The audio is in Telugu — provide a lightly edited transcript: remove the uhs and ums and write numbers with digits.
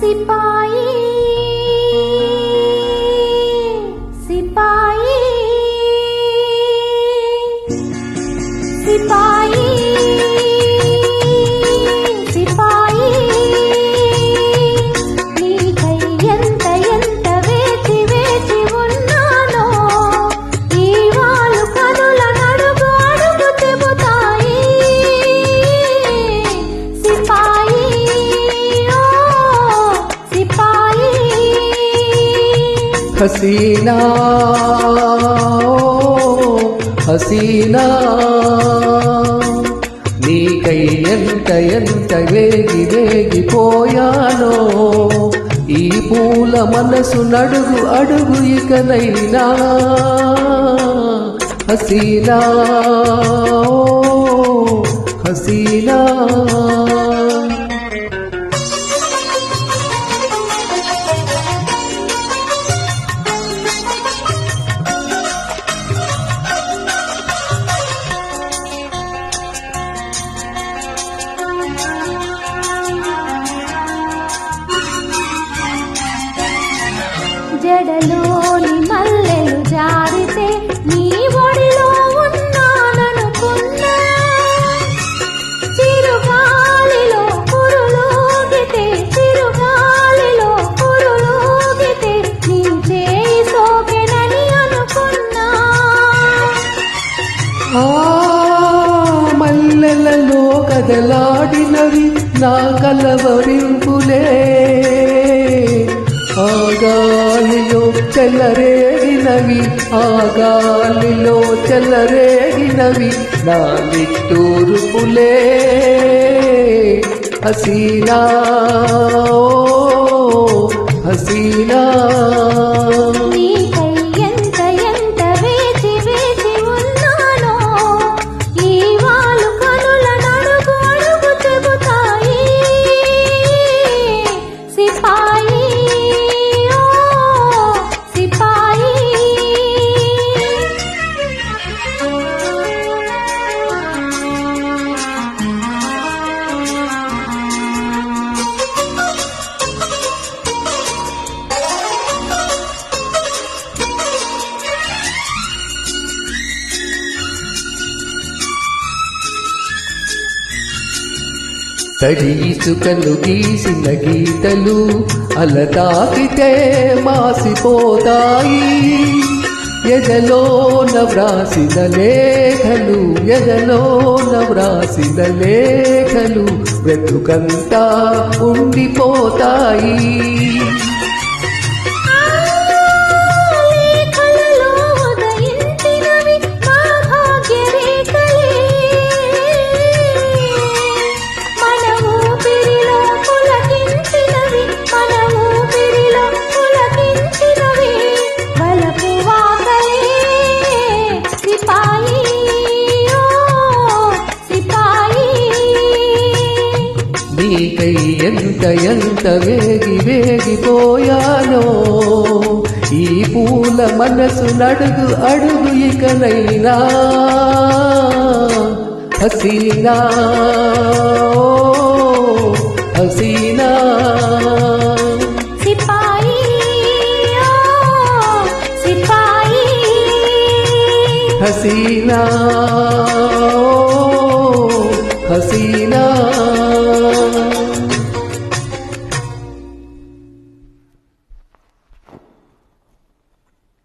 సిపాయి సిపాయి సిపాయి సిపాయి నీకై ఎంత ఎంత వేచి వేచి ఉన్నానో ఈ వాళ్ళు కనుల నడుగు అడుగు చెబుతాయి సిపాయి ఓ సిపాయి హసీనా హసీనా నీకై ఎంత ఎంత వేగి వేగిపోయానో ఈ పూల మనసు నడుగు అడుగు ఇకనైనా హసీనా హసీనా జడలోని మల్లెలు జారితే నీ ఒడిలో ఉన్నాననుకున్నా చిరుగాలిలో కురులోగితే చిరుగాలిలో కురులోగితే నీ చేయి సోకెనని అనుకున్నా ఆ మల్లెలలో కదలాడినవి నా కలవరింపులే ఆ గాలిలో చెలరేగినవి ఆ గాలిలో చెలరేగినవి నా నిట్టూర్పులే హసీనా హసీనా నీకై ఎంత ఎంత వేచి వేచి ఉన్నానో ఈ వాళ్ళు కనుల నడుగు అడుగు చెబుతాయి సిపాయి ఓ సిపాయి తడి ఇసుకను గీసిన గీతలు అలతాకితే మాసిపోతాయి ఎదలోన వ్రాసిన లేఖలు ఎదలోన వ్రాసిన లేఖలు బ్రతుకంతా ఉండిపోతాయి లేఖలలో ఉదయించినవి మా భాగ్యరేఖలే మన ఊపిరిలో పులకించినవి మన ఊపిరిలో పులకించినవి వలపు వాకలే సిపాయి ఓ సిపాయి నీకై ఎంత ఎంత వేగి వేగిపోయానో ఈ పూల మనసు నడుగు అడుగు ఇకనైనా హసీనా హసీనా సిపాయి ఓ సిపాయి హసీనా